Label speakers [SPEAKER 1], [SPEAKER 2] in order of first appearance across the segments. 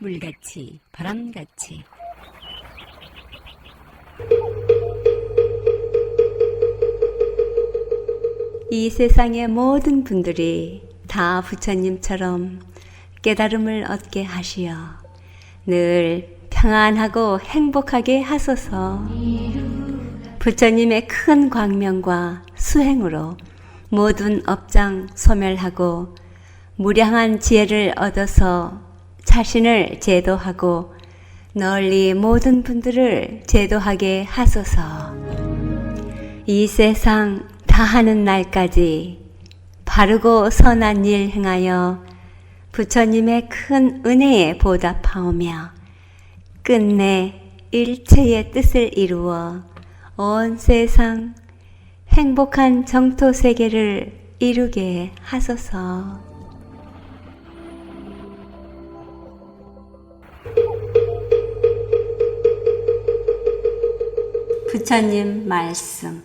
[SPEAKER 1] 물같이 바람같이 이 세상의 모든 분들이 다 부처님처럼 깨달음을 얻게 하시어 늘 평안하고 행복하게 하소서. 부처님의 큰 광명과 수행으로 모든 업장 소멸하고 무량한 지혜를 얻어서 자신을 제도하고 널리 모든 분들을 제도하게 하소서. 이 세상 다하는 날까지 바르고 선한 일 행하여 부처님의 큰 은혜에 보답하오며 끝내 일체의 뜻을 이루어 온 세상 행복한 정토 세계를 이루게 하소서. 부처님 말씀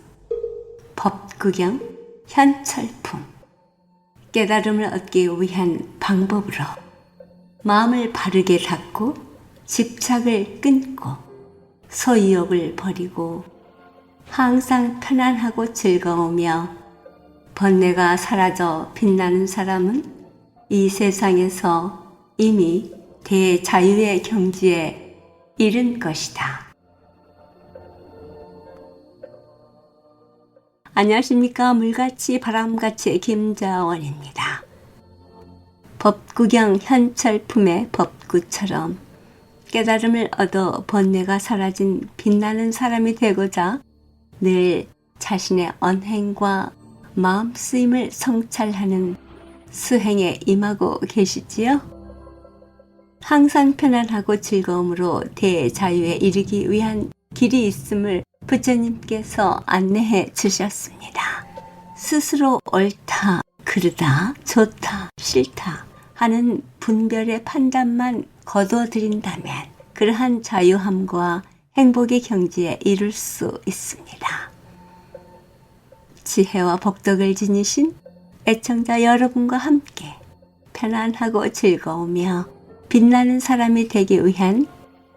[SPEAKER 1] 법구경 현철품 깨달음을 얻기 위한 방법으로 마음을 바르게 닫고 집착을 끊고 소유욕을 버리고 항상 편안하고 즐거우며 번뇌가 사라져 빛나는 사람은 이 세상에서 이미 대자유의 경지에 이른 것이다. 안녕하십니까. 물같이 바람같이 김자원입니다. 법구경 현철품의 법구처럼 깨달음을 얻어 번뇌가 사라진 빛나는 사람이 되고자 늘 자신의 언행과 마음 쓰임을 성찰하는 수행에 임하고 계시지요? 항상 편안하고 즐거움으로 대자유에 이르기 위한 길이 있음을 부처님께서 안내해 주셨습니다. 스스로 옳다, 그르다, 좋다, 싫다 하는 분별의 판단만 거둬들인다면 그러한 자유함과 행복의 경지에 이룰 수 있습니다. 지혜와 복덕을 지니신 애청자 여러분과 함께 편안하고 즐거우며 빛나는 사람이 되기 위한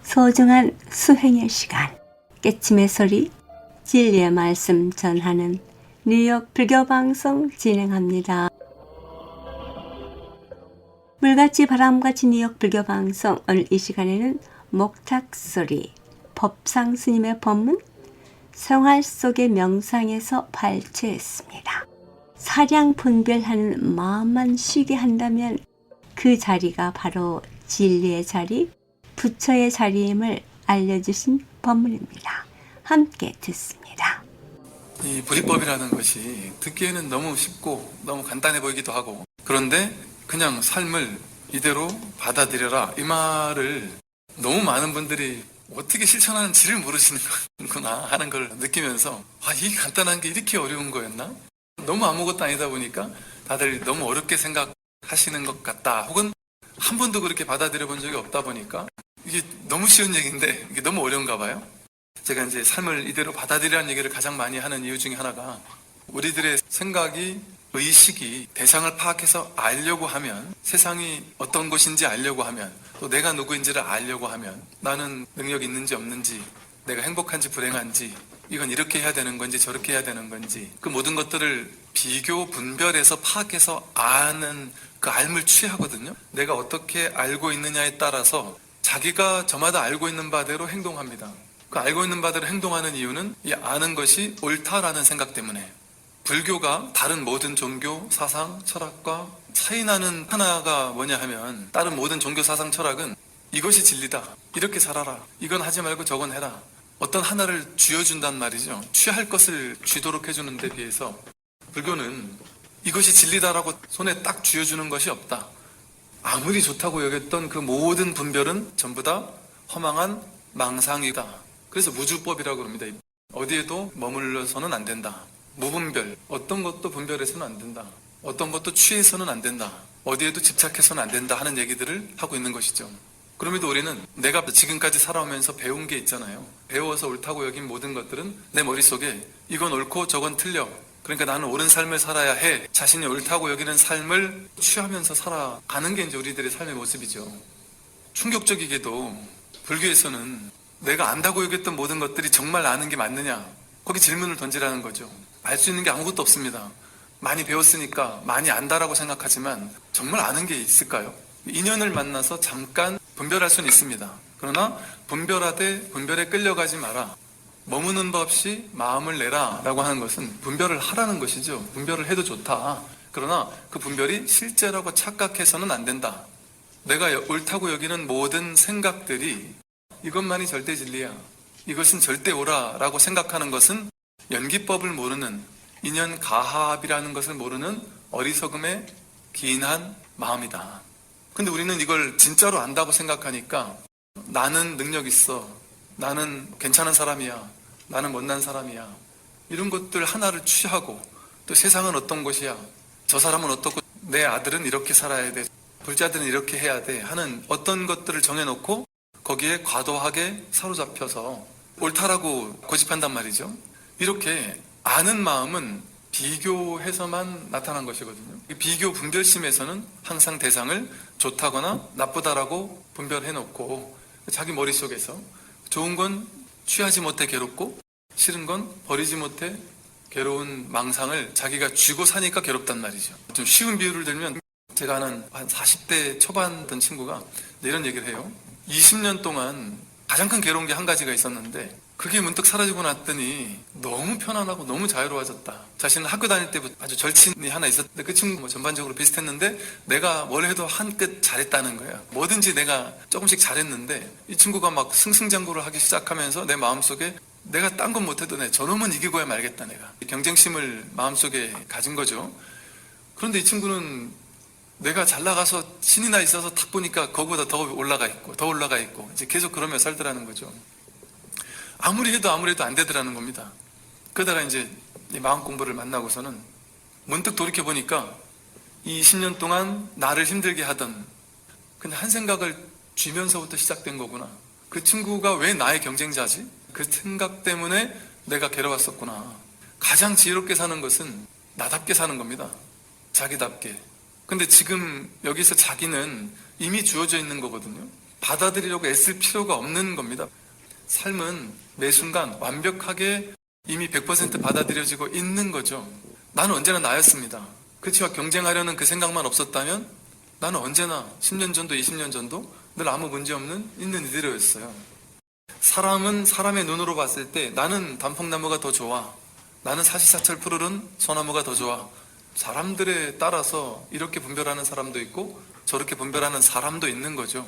[SPEAKER 1] 소중한 수행의 시간, 깨침의 소리, 진리의 말씀 전하는 뉴욕 불교방송 진행합니다. 물같이 바람같이 뉴욕 불교방송, 오늘 이 시간에는 목탁소리, 법상 스님의 법문, 생활 속의 명상에서 발췌했습니다. 사량 분별하는 마음만 쉬게 한다면 그 자리가 바로 진리의 자리, 부처의 자리임을 알려주신 법문입니다. 함께 듣습니다.
[SPEAKER 2] 이 불이법이라는 것이 듣기에는 너무 쉽고 너무 간단해 보이기도 하고, 그런데 그냥 삶을 이대로 받아들여라 이 말을 너무 많은 분들이 어떻게 실천하는지를 모르시는 거구나 하는 걸 느끼면서, 이 간단한 게 이렇게 어려운 거였나? 너무 아무것도 아니다 보니까 다들 너무 어렵게 생각하시는 것 같다, 혹은 한 번도 그렇게 받아들여 본 적이 없다 보니까 이게 너무 쉬운 얘기인데 이게 너무 어려운가 봐요. 제가 이제 삶을 이대로 받아들이라는 얘기를 가장 많이 하는 이유 중에 하나가, 우리들의 생각이, 의식이 대상을 파악해서 알려고 하면, 세상이 어떤 것인지 알려고 하면, 또 내가 누구인지를 알려고 하면, 나는 능력이 있는지 없는지, 내가 행복한지 불행한지, 이건 이렇게 해야 되는 건지 저렇게 해야 되는 건지, 그 모든 것들을 비교 분별해서 파악해서 아는 그 알물 취하거든요. 내가 어떻게 알고 있느냐에 따라서 자기가 저마다 알고 있는 바대로 행동합니다. 그 알고 있는 바대로 행동하는 이유는 이 아는 것이 옳다라는 생각 때문에. 불교가 다른 모든 종교, 사상, 철학과 차이나는 하나가 뭐냐 하면, 다른 모든 종교, 사상, 철학은 이것이 진리다, 이렇게 살아라, 이건 하지 말고 저건 해라, 어떤 하나를 쥐어준단 말이죠. 취할 것을 쥐도록 해주는 데 비해서 불교는 이것이 진리다라고 손에 딱 쥐어주는 것이 없다. 아무리 좋다고 여겼던 그 모든 분별은 전부 다 허망한 망상이다. 그래서 무주법이라고 합니다. 어디에도 머물러서는 안 된다. 무분별, 어떤 것도 분별해서는 안 된다. 어떤 것도 취해서는 안 된다. 어디에도 집착해서는 안 된다 하는 얘기들을 하고 있는 것이죠. 그럼에도 우리는 내가 지금까지 살아오면서 배운 게 있잖아요. 배워서 옳다고 여긴 모든 것들은 내 머릿속에 이건 옳고 저건 틀려, 그러니까 나는 옳은 삶을 살아야 해, 자신이 옳다고 여기는 삶을 취하면서 살아가는 게 이제 우리들의 삶의 모습이죠. 충격적이게도 불교에서는 내가 안다고 여겼던 모든 것들이 정말 아는 게 맞느냐? 거기 질문을 던지라는 거죠. 알 수 있는 게 아무것도 없습니다. 많이 배웠으니까 많이 안다라고 생각하지만 정말 아는 게 있을까요? 인연을 만나서 잠깐 분별할 수는 있습니다. 그러나 분별하되 분별에 끌려가지 마라. 머무는 법 없이 마음을 내라 라고 하는 것은 분별을 하라는 것이죠. 분별을 해도 좋다. 그러나 그 분별이 실제라고 착각해서는 안 된다. 내가 옳다고 여기는 모든 생각들이 이것만이 절대 진리야. 이것은 절대 옳아 라고 생각하는 것은 연기법을 모르는, 인연 가합이라는 것을 모르는 어리석음에 기인한 마음이다. 근데 우리는 이걸 진짜로 안다고 생각하니까 나는 능력 있어, 나는 괜찮은 사람이야, 나는 못난 사람이야, 이런 것들 하나를 취하고, 또 세상은 어떤 것이야, 저 사람은 어떻고, 내 아들은 이렇게 살아야 돼, 불자들은 이렇게 해야 돼 하는 어떤 것들을 정해놓고 거기에 과도하게 사로잡혀서 옳다라고 고집한단 말이죠. 이렇게 아는 마음은 비교해서만 나타난 것이거든요. 비교 분별심에서는 항상 대상을 좋다거나 나쁘다라고 분별해놓고 자기 머릿속에서 좋은 건 취하지 못해 괴롭고 싫은 건 버리지 못해 괴로운 망상을 자기가 쥐고 사니까 괴롭단 말이죠. 좀 쉬운 비유를 들면 제가 아는 한 40대 초반 된 친구가 이런 얘기를 해요. 20년 동안 가장 큰 괴로운 게 한 가지가 있었는데 그게 문득 사라지고 났더니 너무 편안하고 너무 자유로워졌다. 자신은 학교 다닐 때부터 아주 절친이 하나 있었는데 그 친구 전반적으로 비슷했는데 내가 뭘 해도 한 끗 잘했다는 거야. 뭐든지 내가 조금씩 잘했는데 이 친구가 막 승승장구를 하기 시작하면서 내 마음속에 내가 딴 건 못해도 저놈은 이기고야 말겠다 내가. 경쟁심을 마음속에 가진 거죠. 그런데 이 친구는 내가 잘 나가서 신이 나 있어서 탁 보니까 거기보다 더 올라가 있고 이제 계속 그러며 살더라는 거죠. 아무리 해도 안 되더라는 겁니다. 그러다가 이제 이 마음 공부를 만나고서는 문득 돌이켜 보니까 이 20년 동안 나를 힘들게 하던 근데 한 생각을 쥐면서부터 시작된 거구나. 그 친구가 왜 나의 경쟁자지? 그 생각 때문에 내가 괴로웠었구나. 가장 지혜롭게 사는 것은 나답게 사는 겁니다. 자기답게. 근데 지금 여기서 자기는 이미 주어져 있는 거거든요. 받아들이려고 애쓸 필요가 없는 겁니다. 삶은 매 순간 완벽하게 이미 100% 받아들여지고 있는 거죠. 나는 언제나 나였습니다. 그치와 경쟁하려는 그 생각만 없었다면 나는 언제나 10년 전도 20년 전도 늘 아무 문제 없는 있는 이대로였어요. 사람은 사람의 눈으로 봤을 때 나는 단풍나무가 더 좋아, 나는 사시사철 푸르른 소나무가 더 좋아. 사람들에 따라서 이렇게 분별하는 사람도 있고 저렇게 분별하는 사람도 있는 거죠.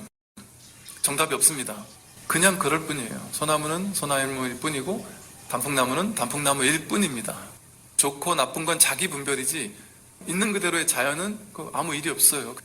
[SPEAKER 2] 정답이 없습니다. 그냥 그럴 뿐이에요. 소나무는 소나무일 뿐이고 단풍나무는 단풍나무일 뿐입니다. 좋고 나쁜 건 자기 분별이지 있는 그대로의 자연은 아무 일이 없어요.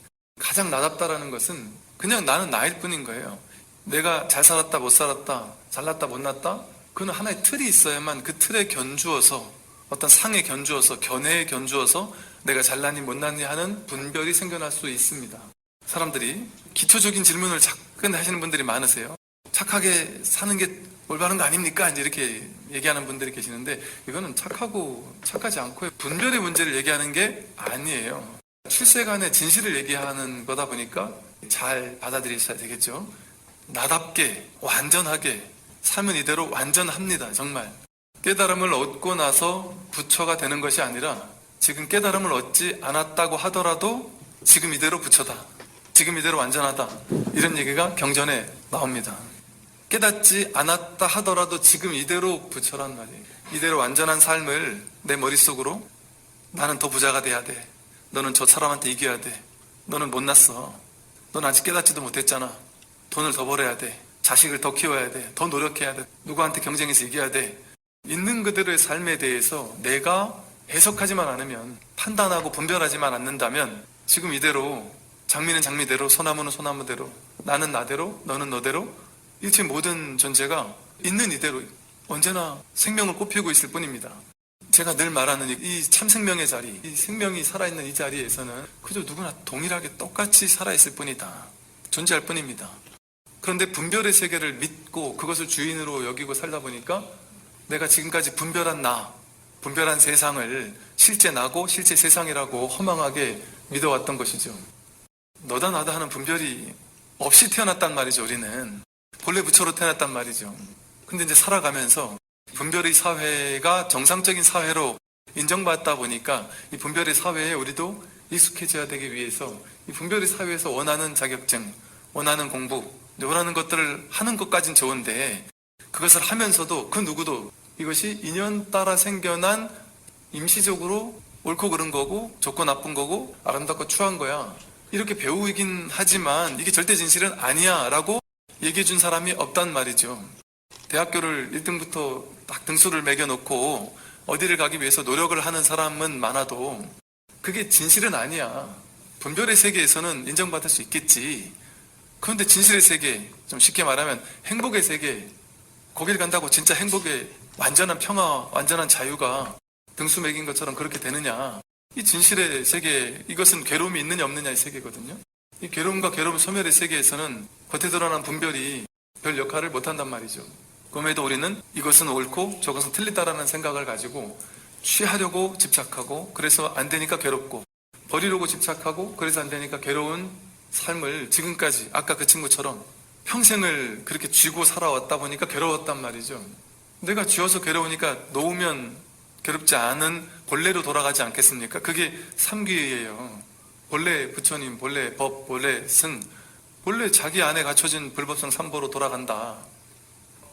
[SPEAKER 2] 가장 나답다라는 것은 그냥 나는 나일 뿐인 거예요. 내가 잘 살았다 못 살았다 잘났다 못났다 그건 하나의 틀이 있어야만 그 틀에 견주어서 어떤 상에 견주어서 견해에 견주어서 내가 잘났니 못났니 하는 분별이 생겨날 수 있습니다. 사람들이 기초적인 질문을 자꾸 하시는 분들이 많으세요. 착하게 사는 게 올바른 거 아닙니까? 이렇게 얘기하는 분들이 계시는데 이거는 착하지 않고 분별의 문제를 얘기하는 게 아니에요. 출세간의 진실을 얘기하는 거다 보니까 잘 받아들이셔야 되겠죠. 나답게 완전하게 삶은 이대로 완전합니다. 정말 깨달음을 얻고 나서 부처가 되는 것이 아니라 지금 깨달음을 얻지 않았다고 하더라도 지금 이대로 부처다, 지금 이대로 완전하다, 이런 얘기가 경전에 나옵니다. 깨닫지 않았다 하더라도 지금 이대로 부처란 말이에요. 이대로 완전한 삶을 내 머릿속으로 나는 더 부자가 돼야 돼, 너는 저 사람한테 이겨야 돼, 너는 못났어, 넌 아직 깨닫지도 못했잖아, 돈을 더 벌어야 돼, 자식을 더 키워야 돼, 더 노력해야 돼, 누구한테 경쟁해서 이겨야 돼. 있는 그대로의 삶에 대해서 내가 해석하지만 않으면, 판단하고 분별하지만 않는다면 지금 이대로 장미는 장미대로, 소나무는 소나무대로, 나는 나대로, 너는 너대로, 일체 모든 존재가 있는 이대로 언제나 생명을 꽃피우고 있을 뿐입니다. 제가 늘 말하는 이 참생명의 자리, 이 생명이 살아있는 이 자리에서는 그저 누구나 동일하게 똑같이 살아있을 뿐이다, 존재할 뿐입니다. 그런데 분별의 세계를 믿고 그것을 주인으로 여기고 살다 보니까 내가 지금까지 분별한 나, 분별한 세상을 실제 나고 실제 세상이라고 허망하게 믿어왔던 것이죠. 너다 나다 하는 분별이 없이 태어났단 말이죠, 우리는. 본래 부처로 태어났단 말이죠. 근데 이제 살아가면서 분별의 사회가 정상적인 사회로 인정받다 보니까 이 분별의 사회에 우리도 익숙해져야 되기 위해서 이 분별의 사회에서 원하는 자격증, 원하는 공부, 원하는 것들을 하는 것까진 좋은데 그것을 하면서도 그 누구도 이것이 인연 따라 생겨난 임시적으로 옳고 그른 거고 좋고 나쁜 거고 아름답고 추한 거야. 이렇게 배우긴 하지만 이게 절대 진실은 아니야 라고 얘기해 준 사람이 없단 말이죠. 대학교를 1등부터 딱 등수를 매겨놓고 어디를 가기 위해서 노력을 하는 사람은 많아도 그게 진실은 아니야. 분별의 세계에서는 인정받을 수 있겠지. 그런데 진실의 세계, 좀 쉽게 말하면 행복의 세계, 거길 간다고 진짜 행복의 완전한 평화, 완전한 자유가 등수 매긴 것처럼 그렇게 되느냐. 이 진실의 세계, 이것은 괴로움이 있느냐 없느냐의 세계거든요. 이 괴로움과 괴로움 소멸의 세계에서는 겉에 드러난 분별이 별 역할을 못한단 말이죠. 그럼에도 우리는 이것은 옳고 저것은 틀리다라는 생각을 가지고 취하려고 집착하고 그래서 안 되니까 괴롭고 버리려고 집착하고 그래서 안 되니까 괴로운 삶을 지금까지 아까 그 친구처럼 평생을 그렇게 쥐고 살아왔다 보니까 괴로웠단 말이죠. 내가 쥐어서 괴로우니까 놓으면 괴롭지 않은 본래로 돌아가지 않겠습니까? 그게 삼귀예요. 본래 부처님, 본래 법, 본래 승, 본래 자기 안에 갖춰진 불법성 삼보로 돌아간다.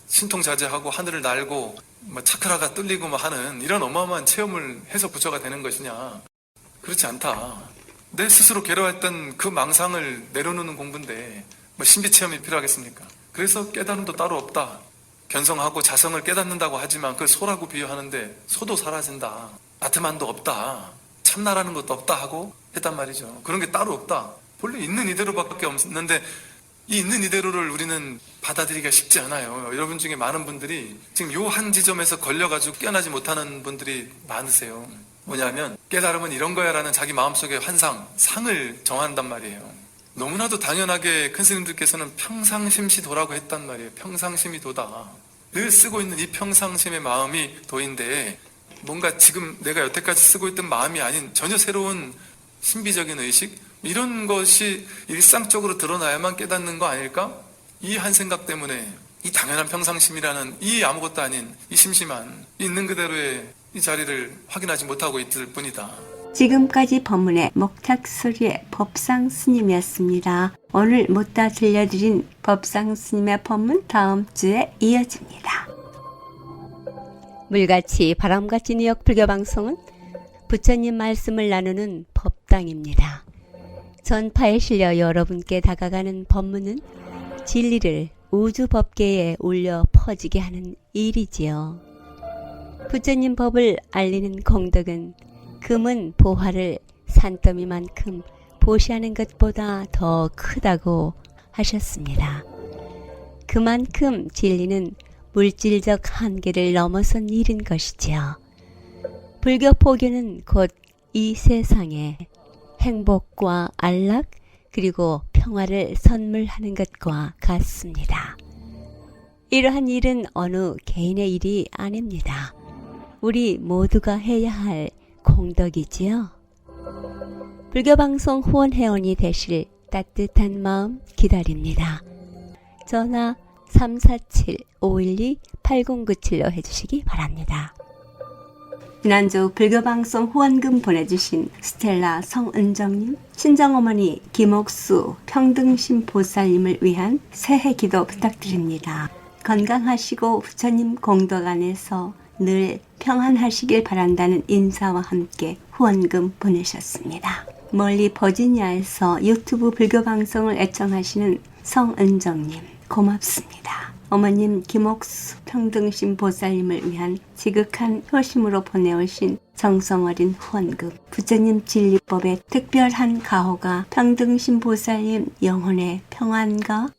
[SPEAKER 2] 신통자제하고 하늘을 날고 차크라가 뚫리고 하는 이런 어마어마한 체험을 해서 부처가 되는 것이냐? 그렇지 않다. 내 스스로 괴로워했던 그 망상을 내려놓는 공부인데 신비 체험이 필요하겠습니까? 그래서 깨달음도 따로 없다. 견성하고 자성을 깨닫는다고 하지만 그걸 소라고 비유하는데 소도 사라진다. 아트만도 없다. 참나라는 것도 없다 하고 했단 말이죠. 그런 게 따로 없다. 본래 있는 이대로밖에 없는데 이 있는 이대로를 우리는 받아들이기가 쉽지 않아요. 여러분 중에 많은 분들이 지금 요 한 지점에서 걸려가지고 깨어나지 못하는 분들이 많으세요. 뭐냐면 깨달음은 이런 거야 라는 자기 마음속의 환상, 상을 정한단 말이에요. 너무나도 당연하게 큰 스님들께서는 평상심시 도라고 했단 말이에요. 평상심이 도다. 늘 쓰고 있는 이 평상심의 마음이 도인데 뭔가 지금 내가 여태까지 쓰고 있던 마음이 아닌 전혀 새로운 신비적인 의식, 이런 것이 일상적으로 드러나야만 깨닫는 거 아닐까? 이 한 생각 때문에 이 당연한 평상심이라는 이 아무것도 아닌 이 심심한 있는 그대로의 이 자리를 확인하지 못하고 있을 뿐이다.
[SPEAKER 1] 지금까지 법문의 목탁소리의 법상 스님이었습니다. 오늘 못다 들려드린 법상 스님의 법문 다음 주에 이어집니다. 물같이 바람같이 뉴욕 불교방송은 부처님 말씀을 나누는 법당입니다. 전파에 실려 여러분께 다가가는 법문은 진리를 우주 법계에 울려 퍼지게 하는 일이지요. 부처님 법을 알리는 공덕은 금은 보화를 산더미만큼 보시하는 것보다 더 크다고 하셨습니다. 그만큼 진리는 물질적 한계를 넘어선 일인 것이지요. 불교 포교는 곧 이 세상에 행복과 안락 그리고 평화를 선물하는 것과 같습니다. 이러한 일은 어느 개인의 일이 아닙니다. 우리 모두가 해야 할 공덕이지요. 불교방송 후원회원이 되실 따뜻한 마음 기다립니다. 전화 347-512-8097로 해주시기 바랍니다. 지난주 불교방송 후원금 보내주신 스텔라 성은정님, 친정어머니 김옥수 평등심 보살님을 위한 새해 기도 부탁드립니다. 건강하시고 부처님 공덕 안에서 늘 평안하시길 바란다는 인사와 함께 후원금 보내셨습니다. 멀리 버지니아에서 유튜브 불교방송을 애청하시는 성은정님 고맙습니다. 어머님 김옥수 평등심 보살님을 위한 지극한 효심으로 보내오신 정성어린 후원금, 부처님 진리법의 특별한 가호가 평등심 보살님 영혼의 평안과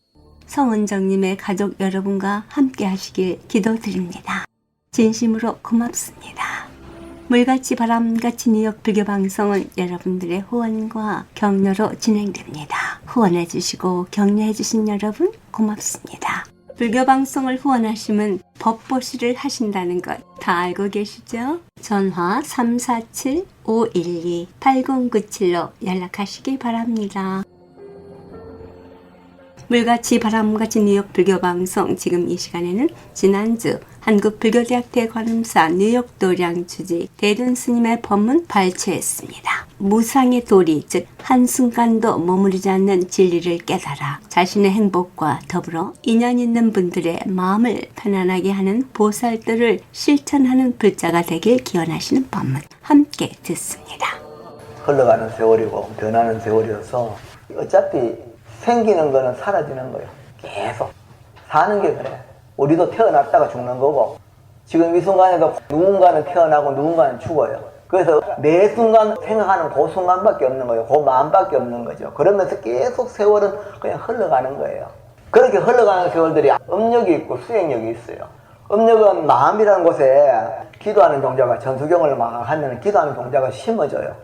[SPEAKER 1] 성은정님의 가족 여러분과 함께 하시길 기도드립니다. 진심으로 고맙습니다. 물같이 바람같이 뉴욕 불교방송은 여러분들의 후원과 격려로 진행됩니다. 후원해 주시고 격려해 주신 여러분 고맙습니다. 불교방송을 후원하시면 법보시를 하신다는 것 다 알고 계시죠? 전화 347-512-8097로 연락하시기 바랍니다. 물같이 바람같이 뉴욕 불교방송. 지금 이 시간에는 지난주 한국불교대학대 관음사 뉴욕 도량 주지 대륜 스님의 법문 발췌했습니다. 무상의 도리, 즉 한순간도 머무르지 않는 진리를 깨달아 자신의 행복과 더불어 인연 있는 분들의 마음을 편안하게 하는 보살들을 실천하는 불자가 되길 기원하시는 법문 함께 듣습니다.
[SPEAKER 3] 흘러가는 세월이고 변하는 세월이어서 어차피 생기는 거는 사라지는 거예요. 계속 사는 게 그래. 우리도 태어났다가 죽는 거고 지금 이 순간에도 누군가는 태어나고 누군가는 죽어요. 그래서 매 순간 생각하는 그 순간밖에 없는 거예요. 그 마음밖에 없는 거죠. 그러면서 계속 세월은 그냥 흘러가는 거예요. 그렇게 흘러가는 세월들이 음력이 있고 수행력이 있어요. 음력은 마음이라는 곳에 기도하는 종자가 전수경을 막 하면 기도하는 종자가 심어져요.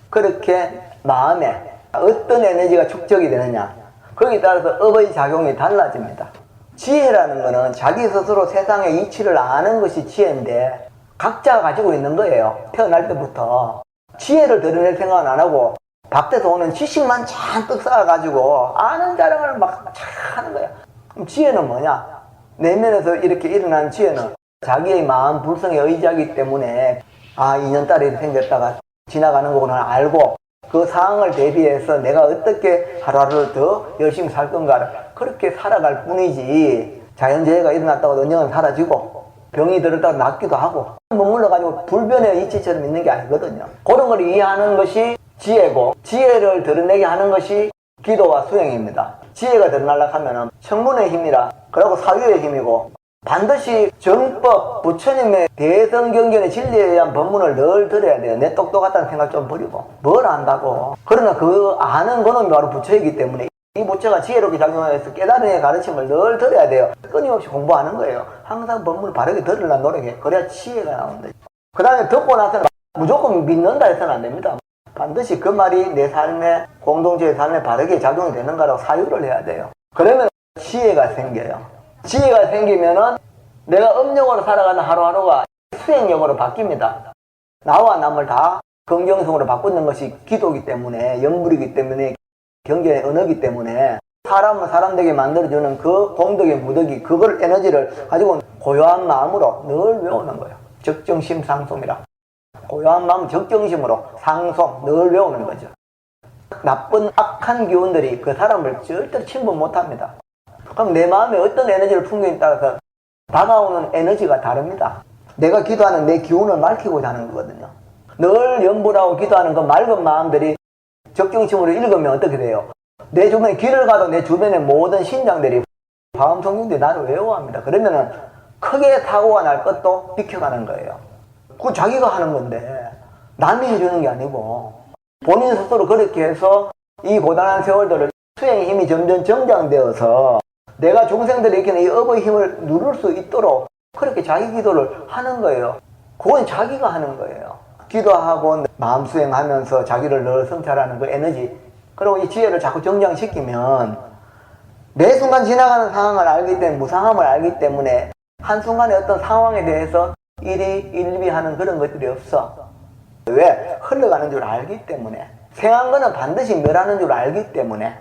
[SPEAKER 3] 그렇게 마음에 어떤 에너지가 축적이 되느냐, 거기에 따라서 업의 작용이 달라집니다. 지혜라는 거는 자기 스스로 세상의 이치를 아는 것이 지혜인데 각자가 가지고 있는 거예요. 태어날 때부터 지혜를 드러낼 생각은 안 하고 밖에서 오는 지식만 잔뜩 쌓아가지고 아는 자랑을 막 하는 거야. 그럼 지혜는 뭐냐? 내면에서 이렇게 일어난 지혜는 자기의 마음 불성에 의지하기 때문에 아, 인연따라 이렇게 생겼다가 지나가는 거구나 알고 그 상황을 대비해서 내가 어떻게 하루하루 더 열심히 살 건가를 그렇게 살아갈 뿐이지, 자연재해가 일어났다고 언젠가 사라지고 병이 들었다가 낫기도 하고 머물러가지고 불변의 이치처럼 있는 게 아니거든요. 그런 걸 이해하는 것이 지혜고, 지혜를 드러내게 하는 것이 기도와 수행입니다. 지혜가 드러나려고 하면은 청문의 힘이라 그리고 사유의 힘이고, 반드시 정법, 부처님의 대성경전의 진리에 대한 법문을 늘 들어야 돼요. 내 똑똑하다는 생각 좀 버리고 뭘 안다고. 그러나 그 아는 거는 바로 부처이기 때문에 이 부처가 지혜롭게 작용해서 깨달음의 가르침을 늘 들어야 돼요. 끊임없이 공부하는 거예요. 항상 법문을 바르게 들으려고 노력해. 그래야 지혜가 나온다. 그 다음에 듣고 나서는 무조건 믿는다 해서는 안 됩니다. 반드시 그 말이 내 삶에, 공동체의 삶에 바르게 작용이 되는가라고 사유를 해야 돼요. 그러면 지혜가 생겨요. 지혜가 생기면은 내가 음력으로 살아가는 하루하루가 수행력으로 바뀝니다. 나와 남을 다 긍정성으로 바꾸는 것이 기도이기 때문에, 영불이기 때문에, 경전의 언어이기 때문에 사람은 사람 되게 만들어주는 그 공덕의 무덕이, 그걸 에너지를 가지고 고요한 마음으로 늘 외우는 거예요. 적정심 상송이라. 고요한 마음 적정심으로 상송 늘 외우는 거죠. 나쁜 악한 기운들이 그 사람을 절대로 침범 못합니다. 그럼 내 마음에 어떤 에너지를 풍기에 따라서 다가오는 에너지가 다릅니다. 내가 기도하는 내 기운을 밝히고자 하는 거거든요. 늘 염불하고 기도하는 그 맑은 마음들이 적정심으로 읽으면 어떻게 돼요? 내 주변에 길을 가도 내 주변의 모든 신장들이 화엄성중들이 나를 외워합니다. 그러면은 크게 사고가 날 것도 비켜가는 거예요. 그거 자기가 하는 건데 남이 해주는 게 아니고 본인 스스로 그렇게 해서 이 고단한 세월들을 수행의 힘이 점점 정장되어서 내가 중생들이 이렇게 이 업의 힘을 누를 수 있도록 그렇게 자기 기도를 하는 거예요. 그건 자기가 하는 거예요. 기도하고 마음 수행하면서 자기를 늘 성찰하는 그 에너지, 그리고 이 지혜를 자꾸 정장시키면 매 순간 지나가는 상황을 알기 때문에, 무상함을 알기 때문에 한순간에 어떤 상황에 대해서 일희일비하는 그런 것들이 없어. 왜? 흘러가는 줄 알기 때문에. 생한 거는 반드시 멸하는 줄 알기 때문에.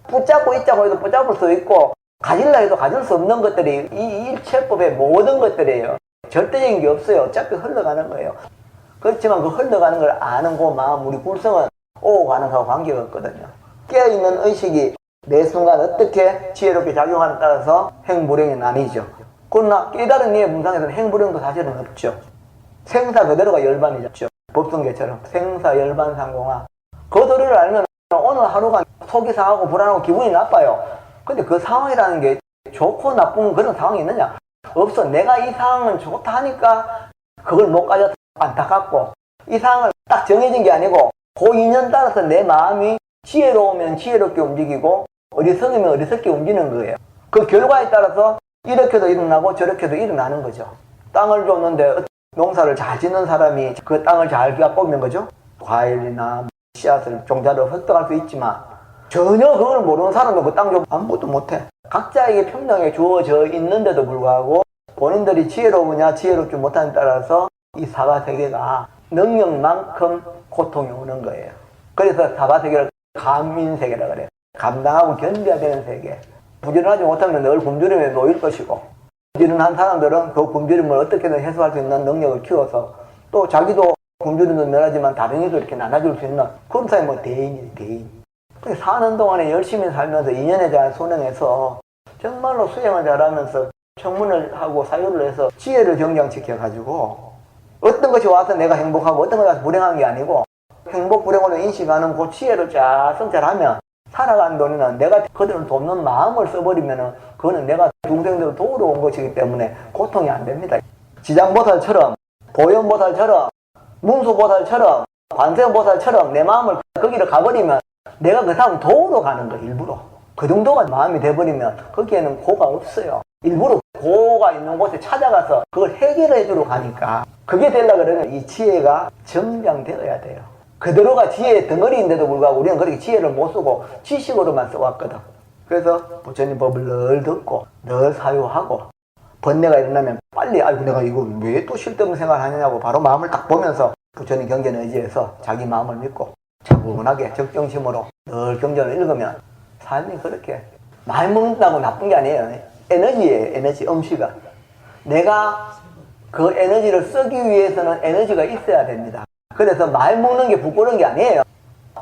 [SPEAKER 3] 붙잡고 있자고 해도 붙잡을 수 있고 가질라 해도 가질 수 없는 것들이 이 일체법의 모든 것들이에요. 절대적인 게 없어요. 어차피 흘러가는 거예요. 그렇지만 그 흘러가는 걸 아는 그 마음, 우리 불성은 오고 가는 거하고 관계가 없거든요. 깨어있는 의식이 매 순간 어떻게 지혜롭게 작용하느냐에 따라서 행불행이 나뉘죠. 그러나 깨달은 이의 분상에서는 행불행도 사실은 없죠. 생사 그대로가 열반이죠. 법성계처럼 생사열반상공화. 그 도리를 알면 오늘 하루가 속이 상하고 불안하고 기분이 나빠요. 근데 그 상황이라는 게 좋고 나쁜 그런 상황이 있느냐? 없어. 내가 이 상황은 좋다 하니까 그걸 못 가져서 안타깝고, 이 상황을 딱 정해진 게 아니고 그 인연 따라서 내 마음이 지혜로우면 지혜롭게 움직이고 어리석으면 어리석게 움직이는 거예요. 그 결과에 따라서 이렇게도 일어나고 저렇게도 일어나는 거죠. 땅을 줬는데 농사를 잘 짓는 사람이 그 땅을 잘 뽑는 거죠. 과일이나 씨앗을, 종자를 획득할 수 있지만 전혀 그걸 모르는 사람은 그 땅 좀 아무것도 못해. 각자에게 평등하게 주어져 있는데도 불구하고 본인들이 지혜로우냐 지혜롭지 못하냐에 따라서 이 사바세계가 능력만큼 고통이 오는 거예요. 그래서 사바세계를 감민세계라 그래요. 감당하고 견뎌야 되는 세계. 부지런하지 못하면 늘 굶주림에 놓일 것이고, 부지런한 사람들은 그 굶주림을 어떻게든 해소할 수 있는 능력을 키워서 또 자기도 굶주림도 면하지만 다른 이도 이렇게 나눠줄 수 있는 그런 사람이 뭐 대인이지, 대인. 사는 동안에 열심히 살면서 인연에 잘 순응해서 정말로 수행을 잘하면서 청문을 하고 사유를 해서 지혜를 정장시켜가지고 어떤 것이 와서 내가 행복하고 어떤 것이 와서 불행한 게 아니고 행복, 불행으로 인식하는 그 지혜를 잘 성찰하면 살아가는 돈에는 내가 그들을 돕는 마음을 써버리면 그거는 내가 중생들을 도우러 온 것이기 때문에 고통이 안 됩니다. 지장보살처럼, 보현보살처럼, 문수보살처럼, 관세음보살처럼 내 마음을 거기를 가버리면 내가 그 사람을 도우러 가는 거예요, 일부러. 그 정도가 마음이 돼버리면 거기에는 고가 없어요. 일부러 고가 있는 곳에 찾아가서 그걸 해결해 주러 가니까 그게 되려고 그러면 이 지혜가 정장되어야 돼요. 그대로가 지혜의 덩어리인데도 불구하고 우리는 그렇게 지혜를 못 쓰고 지식으로만 써왔거든. 그래서 부처님 법을 늘 듣고 늘 사유하고 번뇌가 일어나면 빨리 아이고 내가 이거 왜 또 쓸데없는 생각을 하느냐고 바로 마음을 딱 보면서 부처님 경전을 의지해서 자기 마음을 믿고 차분하게 적정심으로 늘 경전을 읽으면 삶이 그렇게 많이 먹는다고 나쁜 게 아니에요. 에너지예요. 에너지. 음식은 내가 그 에너지를 쓰기 위해서는 에너지가 있어야 됩니다. 그래서 많이 먹는 게 부끄러운 게 아니에요.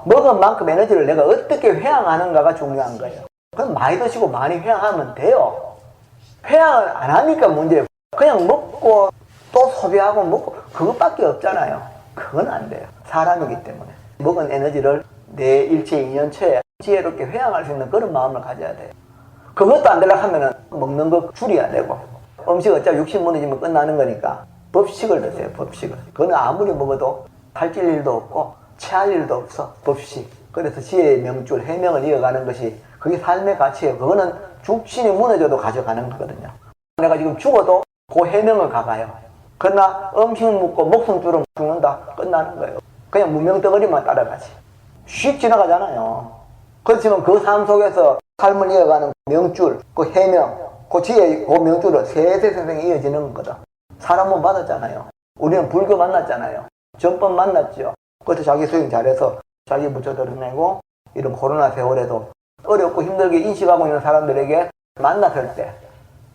[SPEAKER 3] 먹은 만큼 에너지를 내가 어떻게 회양하는가가 중요한 거예요. 그럼 많이 드시고 많이 회양하면 돼요. 회양을 안 하니까 문제예요. 그냥 먹고 또 소비하고 먹고 그것밖에 없잖아요. 그건 안 돼요. 사람이기 때문에 먹은 에너지를 내 일체 인연체에 지혜롭게 회양할 수 있는 그런 마음을 가져야 돼요. 그것도 안 되려고 하면은 먹는 거 줄여야 되고 음식 어차피 육신 무너지면 끝나는 거니까 법식을 드세요. 법식을. 그거는 아무리 먹어도 살찔 일도 없고 체할 일도 없어. 법식. 그래서 지혜의 명줄 해명을 이어가는 것이 그게 삶의 가치예요. 그거는 죽신이 무너져도 가져가는 거거든요. 내가 지금 죽어도 그 해명을 가봐요. 그러나 음식 먹고 목숨 줄으면 죽는다. 끝나는 거예요. 그냥 무명덩어리만 따라가지. 휙 지나가잖아요. 그렇지만 그 삶 속에서 삶을 이어가는 명줄, 그 해명, 그 지혜, 그 명줄은 세세생생에 이어지는 거거든. 사람은 받았잖아요. 우리는 불교 만났잖아요. 전법 만났죠. 그래서 자기 수행 잘해서 자기 부처 드러내고 이런 코로나 세월에도 어렵고 힘들게 인식하고 있는 사람들에게 만났을 때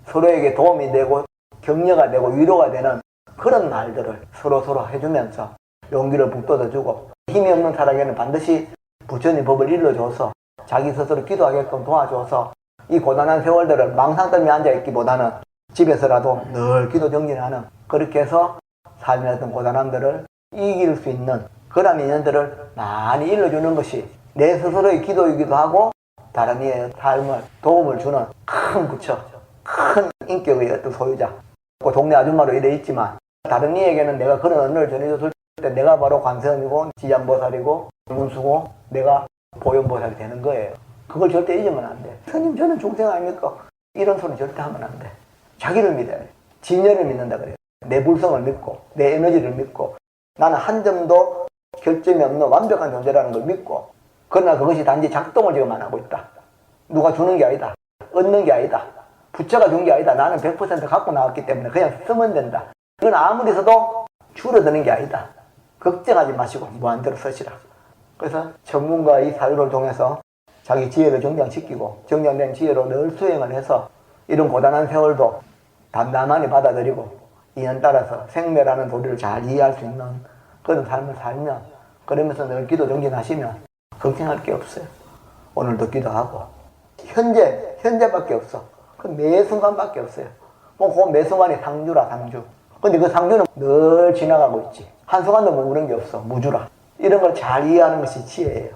[SPEAKER 3] 서로에게 도움이 되고 격려가 되고 위로가 되는 그런 말들을 서로 해주면서 용기를 북돋아주고 힘이 없는 사람에게는 반드시 부처님 법을 일러줘서 자기 스스로 기도하게끔 도와줘서 이 고단한 세월들을 망상더미에 앉아있기보다는 집에서라도 늘 기도 정진하는 그렇게 해서 삶의 어떤 고단함들을 이길 수 있는 그런 인연들을 많이 일러주는 것이 내 스스로의 기도이기도 하고 다른 이의 삶을 도움을 주는 큰 부처, 큰 인격의 어떤 소유자. 그 동네 아줌마로 이래 있지만 다른 이에게는 내가 그런 언어를 전해줬을 때 내가 바로 관세음이고 지장보살이고 문수고 내가 보현보살이 되는 거예요. 그걸 절대 잊으면 안 돼. 스님 저는 중생 아닙니까? 이런 소리 절대 하면 안 돼. 자기를 믿어야 돼. 진열을 믿는다 그래요. 내 불성을 믿고 내 에너지를 믿고 나는 한 점도 결점이 없는 완벽한 존재라는 걸 믿고 그러나 그것이 단지 작동을 지금 안 하고 있다. 누가 주는 게 아니다. 얻는 게 아니다. 부처가 준 게 아니다. 나는 100% 갖고 나왔기 때문에 그냥 쓰면 된다. 그건 아무리 써도 줄어드는 게 아니다. 걱정하지 마시고 무한대로 쓰시라. 그래서 전문가의 사유를 통해서 자기 지혜를 정장시키고 정장된 지혜로 늘 수행을 해서 이런 고단한 세월도 담담하게 받아들이고 인연 따라서 생매라는 도리를 잘 이해할 수 있는 그런 삶을 살면 그러면서 늘 기도 정진하시면 걱정할 게 없어요. 오늘도 기도하고 현재밖에 없어. 그 매 순간밖에 없어요. 그 매 순간이 상주라 상주. 근데 그 상주는 늘 지나가고 있지. 한순간도 머무는 게 없어. 무주라. 이런 걸 잘 이해하는 것이 지혜예요.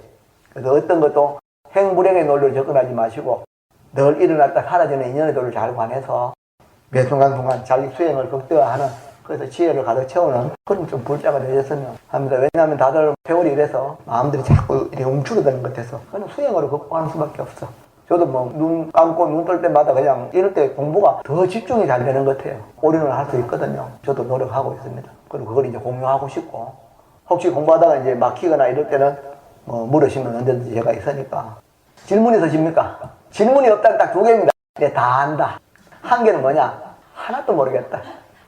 [SPEAKER 3] 그래서 어떤 것도 행불행의 논리로 접근하지 마시고 늘 일어났다 사라지는 인연의 도를 잘 관해서 매 순간순간 자기 수행을 극대화하는 그래서 지혜를 가득 채우는 그런 좀 불자가 되셨으면 합니다. 왜냐하면 다들 세월이 이래서 마음들이 자꾸 이렇게 움츠러드는 것 같아서 그냥 수행으로 극복하는 수밖에 없어. 저도 뭐 눈 감고 눈 뜰 때마다 그냥 이럴 때 공부가 더 집중이 잘 되는 것 같아요. 올인을 할 수 있거든요. 저도 노력하고 있습니다. 그리고 그걸 이제 공유하고 싶고 혹시 공부하다가 이제 막히거나 이럴 때는 뭐 물으시면 언제든지 제가 있으니까. 질문이 있으십니까? 질문이 없다면 딱 두 개입니다. 네, 다 안다. 한 개는 뭐냐? 하나도 모르겠다.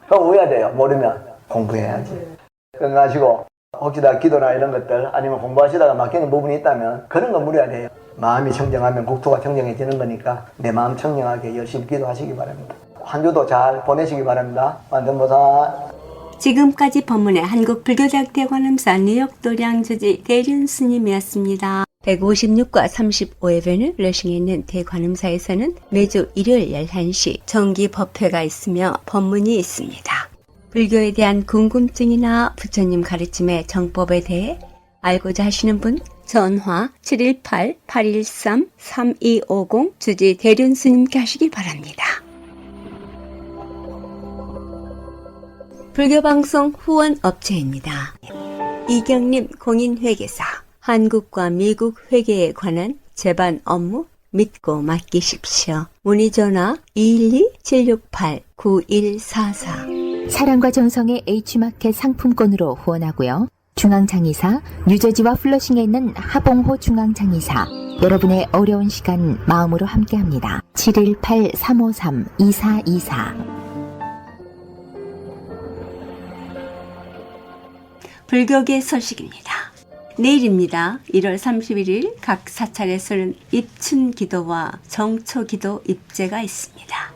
[SPEAKER 3] 그럼 왜 해야 돼요? 모르면 공부해야지. 건강하시고 혹시 다 기도나 이런 것들 아니면 공부하시다가 막히는 부분이 있다면 그런 거 물어야 돼요. 마음이 청정하면 국토가 청정해지는 거니까 내 마음 청정하게 열심히 기도하시기 바랍니다. 한 주도 잘 보내시기 바랍니다. 완전보살.
[SPEAKER 1] 지금까지 법문의 한국불교대학대 관음사 뉴욕 도량주지 대륜 스님이었습니다. 156과 35회변을 러싱에 있는 대관음사에서는 매주 일요일 11시 정기 법회가 있으며 법문이 있습니다. 불교에 대한 궁금증이나 부처님 가르침의 정법에 대해 알고자 하시는 분 전화 718-813-3250 주지 대륜 스님께 하시기 바랍니다. 불교방송 후원업체입니다. 이경림 공인회계사 한국과 미국 회계에 관한 제반 업무 믿고 맡기십시오. 문의전화 212-768-9144
[SPEAKER 4] 사랑과 정성의 H마켓 상품권으로 후원하고요. 중앙장의사 뉴저지와 플러싱에 있는 하봉호 중앙장의사 여러분의 어려운 시간 마음으로 함께합니다. 718-353-2424
[SPEAKER 1] 불교계 소식입니다. 내일입니다. 1월 31일 각 사찰에서는 입춘기도와 정초기도 입제가 있습니다.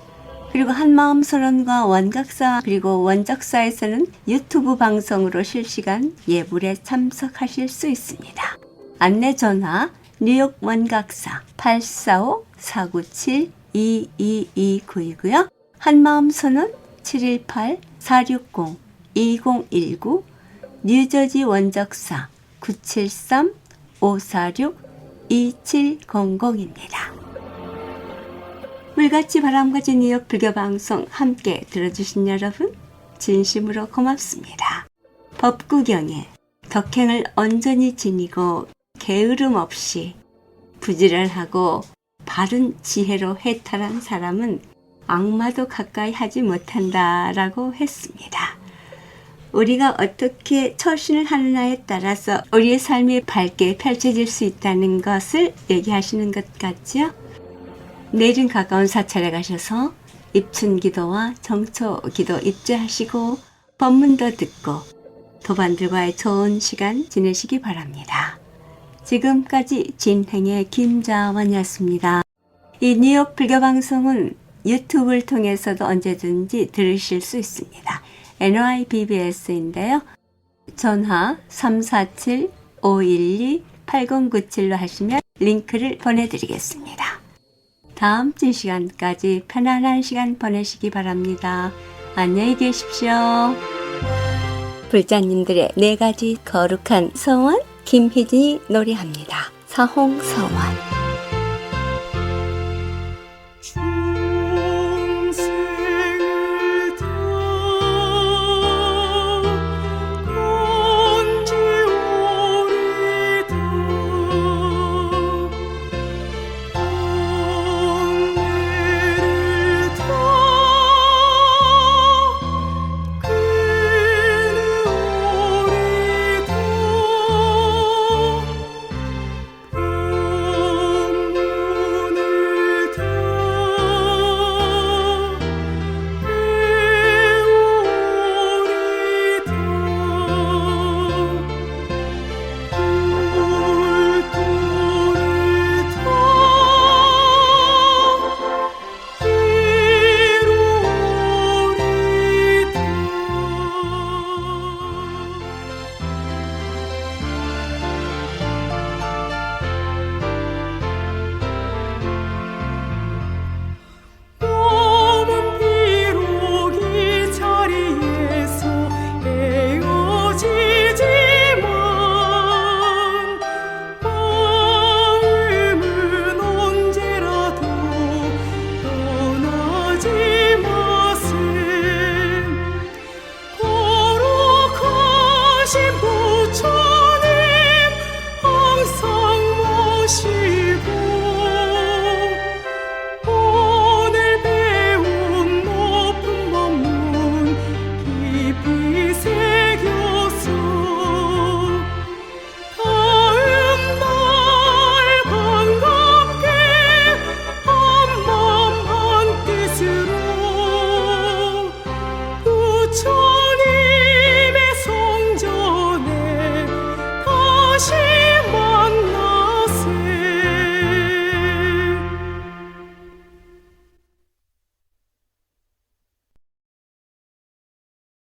[SPEAKER 1] 그리고 한마음 선언과 원각사 그리고 원적사에서는 유튜브 방송으로 실시간 예불에 참석하실 수 있습니다. 안내 전화 뉴욕 원각사 845-497-2229이고요. 한마음 선언 718-460-2019 뉴저지 원적사 973-546-2700입니다. 물같이 바람같이 뉴욕 불교방송 함께 들어주신 여러분 진심으로 고맙습니다. 법구경에 덕행을 온전히 지니고 게으름 없이 부지런하고 바른 지혜로 해탈한 사람은 악마도 가까이 하지 못한다라고 했습니다. 우리가 어떻게 처신을 하느냐에 따라서 우리의 삶이 밝게 펼쳐질 수 있다는 것을 얘기하시는 것 같죠? 내일은 가까운 사찰에 가셔서 입춘기도와 정초기도 입제하시고 법문도 듣고 도반들과의 좋은 시간 지내시기 바랍니다. 지금까지 진행의 김자원이었습니다. 이 뉴욕 불교방송은 유튜브를 통해서도 언제든지 들으실 수 있습니다. NYBBS인데요. 전화 347-512-8097로 하시면 링크를 보내드리겠습니다. 다음 주 시간까지 편안한 시간 보내시기 바랍니다. 안녕히 계십시오. 불자님들의 4가지 거룩한 서원 김희진이 노래합니다. 사홍서원.
[SPEAKER 5] 부처님의 성전에 다시